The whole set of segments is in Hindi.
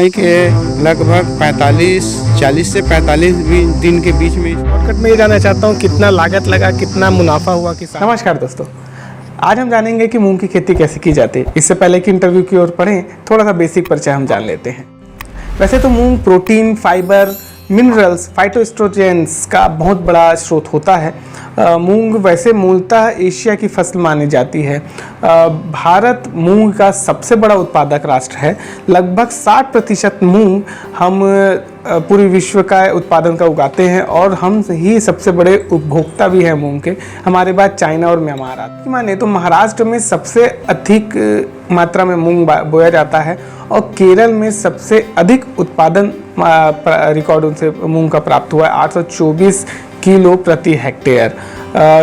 के लगभग 40 से 45 दिन के बीच में। शॉर्टकट में ये जानना चाहता हूँ कितना लागत लगा, कितना मुनाफा हुआ किसान। नमस्कार दोस्तों, आज हम जानेंगे कि मूंग की खेती कैसे की जाती है। इससे पहले कि इंटरव्यू की ओर बढ़ें, थोड़ा सा बेसिक परिचय हम जान लेते हैं। वैसे तो मूंग प्रोटीन, फाइबर, मिनरल्स, फाइटोएस्ट्रोजेंस का बहुत बड़ा स्रोत होता है। मूंग वैसे मूलतः एशिया की फसल मानी जाती है। भारत मूंग का सबसे बड़ा उत्पादक राष्ट्र है। लगभग 60% मूंग हम पूरे विश्व का उत्पादन का उगाते हैं और हम ही सबसे बड़े उपभोक्ता भी हैं मूंग के। हमारे बाद चाइना और म्यांमार आते हैं। माने तो महाराष्ट्र में सबसे अधिक मात्रा में मूंग बोया जाता है और केरल में सबसे अधिक उत्पादन रिकॉर्ड उनसे मूंग का प्राप्त हुआ है, 824 किलो प्रति हेक्टेयर।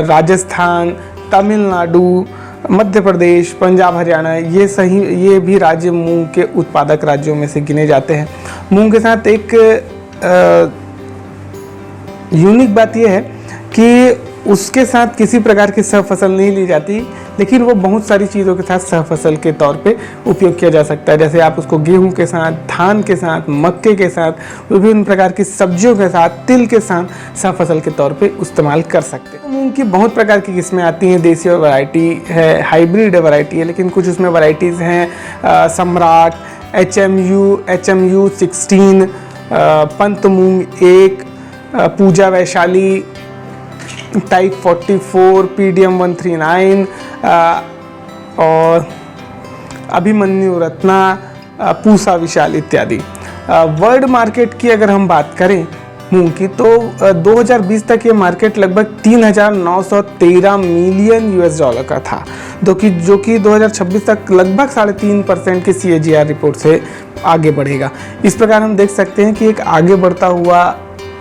राजस्थान, तमिलनाडु, मध्य प्रदेश, पंजाब, हरियाणा ये भी राज्य मूंग के उत्पादक राज्यों में से गिने जाते हैं। मूंग के साथ एक यूनिक बात यह है कि उसके साथ किसी प्रकार की सहफसल नहीं ली जाती, लेकिन वो बहुत सारी चीज़ों के साथ सहफसल के तौर पे उपयोग किया जा सकता है। जैसे आप उसको गेहूं के साथ, धान के साथ, मक्के के साथ, विभिन्न प्रकार की सब्जियों के साथ, तिल के साथ सहफसल के तौर पे इस्तेमाल कर सकते हैं। मूंग की बहुत प्रकार की किस्में आती हैं। देसी वैरायटी है, हाइब्रिड वैरायटी है, लेकिन कुछ उसमें वैरायटीज़ हैं। सम्राट, HMU 16, पंत मूंग 1, पूजा वैशाली, टाइप 44, PDM 139 और अभिमन्यु रत्ना, पूसा विशाल इत्यादि। वर्ल्ड मार्केट की अगर हम बात करें मूंग की, तो 2020 तक ये मार्केट लगभग 3,913 मिलियन US$ का था, जो कि 2026 तक लगभग 3.5% की CAGR रिपोर्ट से आगे बढ़ेगा। इस प्रकार हम देख सकते हैं कि एक आगे बढ़ता हुआ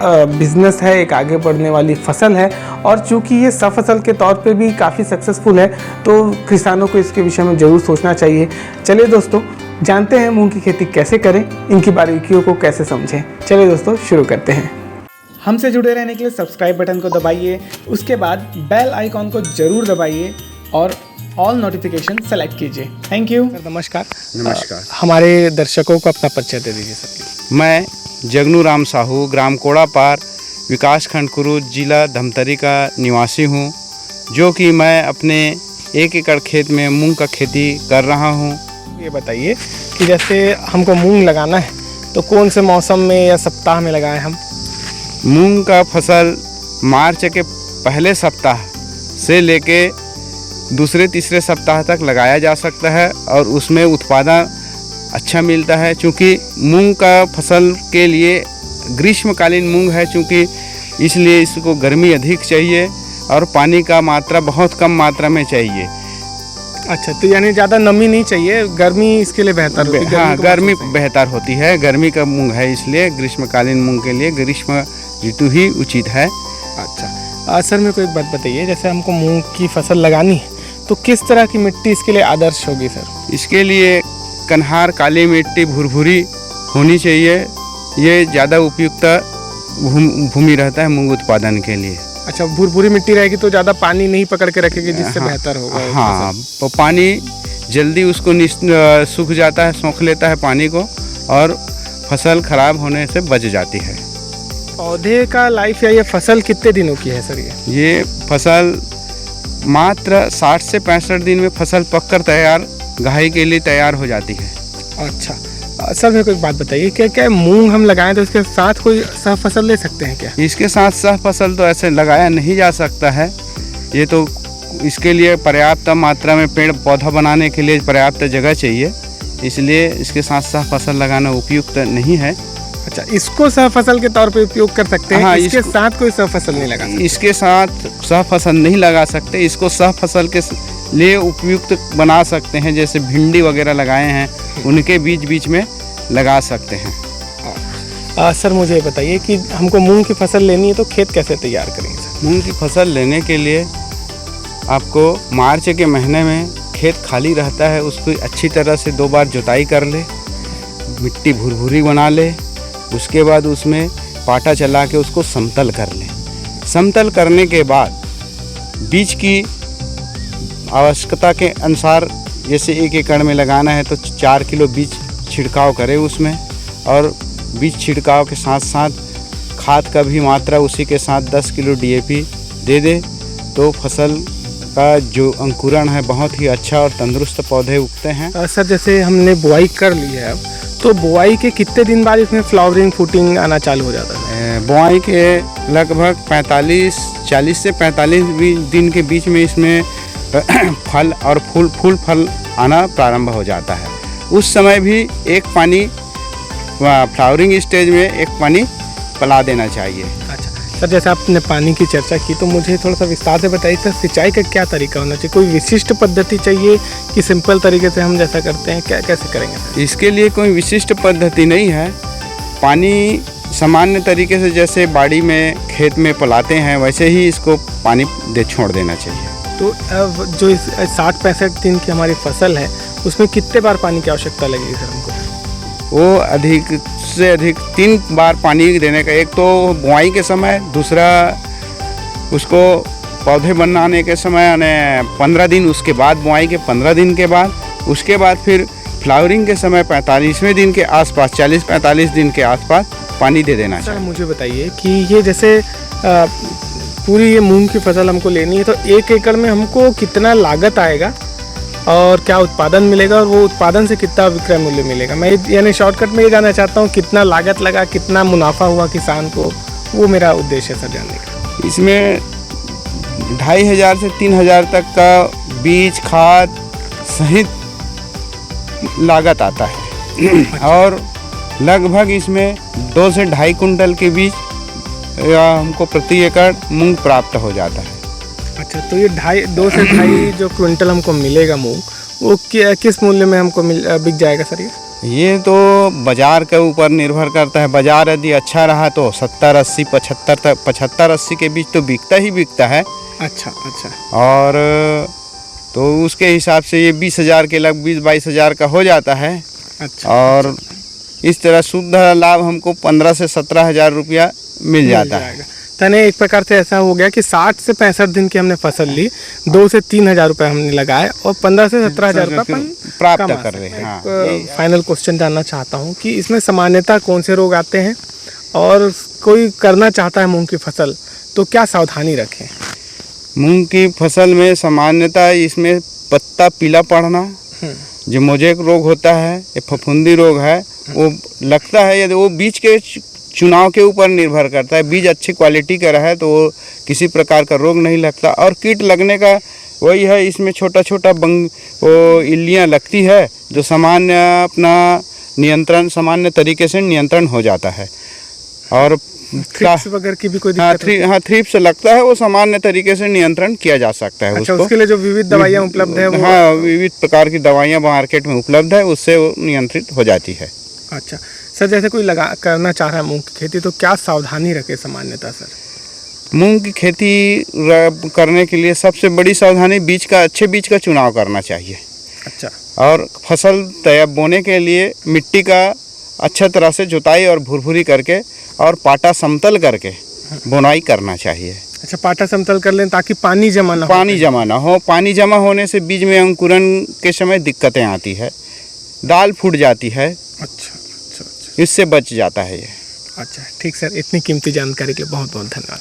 बिजनेस है, एक आगे बढ़ने वाली फसल है, और चूंकि ये सफसल के तौर पे भी काफ़ी सक्सेसफुल है, तो किसानों को इसके विषय में ज़रूर सोचना चाहिए। चलिए दोस्तों, जानते हैं मूंग की खेती कैसे करें, इनकी बारीकियों को कैसे समझें। चलिए दोस्तों, शुरू करते हैं। हमसे जुड़े रहने के लिए सब्सक्राइब बटन को दबाइए, उसके बाद बेल आइकॉन को ज़रूर दबाइए और ऑल नोटिफिकेशन सेलेक्ट कीजिए। Thank you sir. नमस्कार। हमारे दर्शकों को अपना परिचय दे दीजिए सर। मैं जगनू राम साहू, ग्राम कोड़ापार, विकास खंड कुरुद, जिला धमतरी का निवासी हूँ, जो कि मैं अपने 1 एकड़ खेत में मूंग का खेती कर रहा हूँ। ये बताइए कि जैसे हमको मूंग लगाना है तो कौन से मौसम में या सप्ताह में लगाएं हम? मूंग का फसल मार्च के पहले सप्ताह से लेके दूसरे तीसरे सप्ताह तक लगाया जा सकता है और उसमें उत्पादन अच्छा मिलता है। चूँकि मूंग का फसल के लिए ग्रीष्मकालीन मूंग है, चूँकि इसलिए इसको गर्मी अधिक चाहिए और पानी का मात्रा बहुत कम मात्रा में चाहिए। अच्छा, तो यानी ज़्यादा नमी नहीं चाहिए, गर्मी इसके लिए बेहतर होती है। हाँ, गर्मी बेहतर होती है। गर्मी का मूंग है, इसलिए ग्रीष्मकालीन मूंग के लिए ग्रीष्म ऋतु ही उचित है। अच्छा सर, मेरे को एक बात बताइए, जैसे हमको मूंग की फसल लगानी है तो किस तरह की मिट्टी इसके लिए आदर्श होगी सर? इसके लिए कन्हार, काली मिट्टी, भुरभुरी होनी चाहिए। ये ज़्यादा उपयुक्त भूमि रहता है मूंग उत्पादन के लिए। अच्छा, भुरभुरी मिट्टी रहेगी तो ज़्यादा पानी नहीं पकड़ के रखेगी, जिससे बेहतर होगा। हाँ, तो पानी जल्दी उसको सूख जाता है, सोख लेता है पानी को, और फसल खराब होने से बच जाती है। पौधे का लाइफ या ये फसल कितने दिनों की है सर? ये फसल मात्र 60 से 65 दिन में फसल पककर तैयार, घाई के लिए तैयार हो जाती है। अच्छा सर, मेरे को एक बात बताइए, क्या मूंग हम लगाएं तो इसके साथ कोई सह फसल ले सकते हैं क्या? इसके साथ सह फसल तो ऐसे लगाया नहीं जा सकता है। ये तो इसके लिए पर्याप्त मात्रा में पेड़ पौधा बनाने के लिए पर्याप्त जगह चाहिए, इसलिए इसके साथ सह फसल लगाना उपयुक्त नहीं है। अच्छा, इसको सह फसल के तौर पे उपयोग कर सकते हैं? हाँ, इसके साथ कोई सह फसल नहीं लगा सकते? इसके साथ सह फसल नहीं लगा सकते। इसको सह फसल के लिए उपयुक्त बना सकते हैं, जैसे भिंडी वगैरह लगाए हैं, उनके बीच में लगा सकते हैं। सर, मुझे बताइए कि हमको मूंग की फसल लेनी है तो खेत कैसे तैयार करेंगे सर? मूंग की फसल लेने के लिए आपको मार्च के महीने में खेत खाली रहता है, उसको अच्छी तरह से 2 बार जुताई कर ले, मिट्टी भुरभुरी बना ले, उसके बाद उसमें पाटा चला के उसको समतल कर ले। समतल करने के बाद बीज की आवश्यकता के अनुसार, जैसे 1 एकड़ में लगाना है तो 4 किलो बीज छिड़काव करें उसमें, और बीज छिड़काव के साथ साथ खाद का भी मात्रा उसी के साथ 10 किलो DAP दे दे तो फसल का जो अंकुरण है बहुत ही अच्छा और तंदुरुस्त पौधे उगते हैं। सर जैसे हमने बुआई कर ली है अब, तो बुआई के कितने दिन बाद इसमें फ्लावरिंग फूटिंग आना चालू हो जाता है? बुआई के लगभग 40 से 45 दिन के बीच में इसमें फल और फूल फल आना प्रारंभ हो जाता है। उस समय भी एक पानी फ्लावरिंग स्टेज में एक पानी पिला देना चाहिए। अच्छा सर, जैसे आपने पानी की चर्चा की तो मुझे थोड़ा सा विस्तार से बताइए सर, सिंचाई का क्या तरीका होना चाहिए? कोई विशिष्ट पद्धति चाहिए कि सिंपल तरीके से हम जैसा करते हैं कैसे करेंगे सर? इसके लिए कोई विशिष्ट पद्धति नहीं है। पानी सामान्य तरीके से जैसे बाड़ी में खेत में पिलाते हैं वैसे ही इसको पानी छोड़ देना चाहिए। तो अब जो इस 60-65 दिन की हमारी फसल है उसमें कितने बार पानी की आवश्यकता लगेगी सर हमको? वो अधिक से अधिक 3 बार पानी देने का, एक तो बुआई के समय, दूसरा उसको पौधे बनाने के समय यानी 15 दिन, उसके बाद बुआई के 15 दिन के बाद, उसके बाद फिर फ्लावरिंग के समय 45वें दिन के आसपास, 40-45 दिन के आसपास पानी दे देना चाहिए। सर मुझे बताइए कि ये जैसे पूरी ये मूंग की फसल हमको लेनी है तो 1 एकड़ में हमको कितना लागत आएगा और क्या उत्पादन मिलेगा और वो उत्पादन से कितना विक्रय मूल्य मिलेगा? मैं यानी शॉर्टकट में ये जानना चाहता हूँ कितना लागत लगा, कितना मुनाफा हुआ किसान को, वो मेरा उद्देश्य है सर जानने का। इसमें 2500 से 3000 तक का बीज खाद सहित लागत आता है और लगभग इसमें 2 से 2.5 कुंटल के बीज हमको प्रति एकड़ मूंग प्राप्त हो जाता है। अच्छा, तो ये 2 से 2.5 जो क्विंटल हमको मिलेगा मूंग, वो किस मूल्य में हमको बिक जाएगा सर? ये तो बाज़ार के ऊपर निर्भर करता है। बाज़ार यदि अच्छा रहा तो 70-80 75-80 के बीच तो बिकता ही बिकता है। अच्छा। और तो उसके हिसाब से ये 20,000 के लग 20-22,000 का हो जाता है। अच्छा। और इस तरह शुद्ध लाभ हमको 15 से 17,000 रुपया मिल जाता है। तने एक प्रकार से ऐसा हो गया कि 60 से 65 दिन की हमने फसल ली, 2 से 3,000 रुपये हमने लगाए और 15 से 17,000 रुपये प्राप्त कर रहे हैं। हाँ। फाइनल क्वेश्चन जानना चाहता हूँ कि इसमें सामान्यतः कौन से रोग आते हैं और कोई करना चाहता है मूंग की फसल तो क्या सावधानी रखें? मूंग की फसल में सामान्यतः इसमें पत्ता पीला पड़ना, जो मोजेक रोग होता है, ये फफूंदी रोग है, वो लगता है। यदि वो बीज के चुनाव के ऊपर निर्भर करता है। बीज अच्छी क्वालिटी का रहा है तो वो किसी प्रकार का रोग नहीं लगता। और कीट लगने का वही है, इसमें छोटा छोटा वो इल्लियाँ लगती है जो सामान्य तरीके से नियंत्रण हो जाता है। और थ्रिप्स वगैरह की भी कोई दिक्कत? हाँ, थ्रिप्स लगता है, वो सामान्य तरीके से नियंत्रण किया जा सकता है। अच्छा, उसको उसके लिए जो विविध दवाइयाँ उपलब्ध है? हाँ, विविध प्रकार की दवाइयाँ मार्केट में उपलब्ध है, उससे वो नियंत्रित हो जाती है। अच्छा सर, जैसे कोई करना चाह रहा है मूंग की खेती तो क्या सावधानी रखे सामान्यतः सर? मूंग की खेती करने के लिए सबसे बड़ी सावधानी अच्छे बीज का चुनाव करना चाहिए। अच्छा। और फसल तैयार बोने के लिए मिट्टी का अच्छा तरह से जुताई और भुरभुरी करके और पाटा समतल करके बुनाई करना चाहिए। अच्छा, पाटा समतल कर लें ताकि पानी जमा ना हो। पानी जमा होने से बीज में अंकुरण के समय दिक्कतें आती है, दाल फूट जाती है। अच्छा। इससे बच जाता है ये। अच्छा ठीक सर, इतनी कीमती जानकारी के लिए बहुत बहुत धन्यवाद।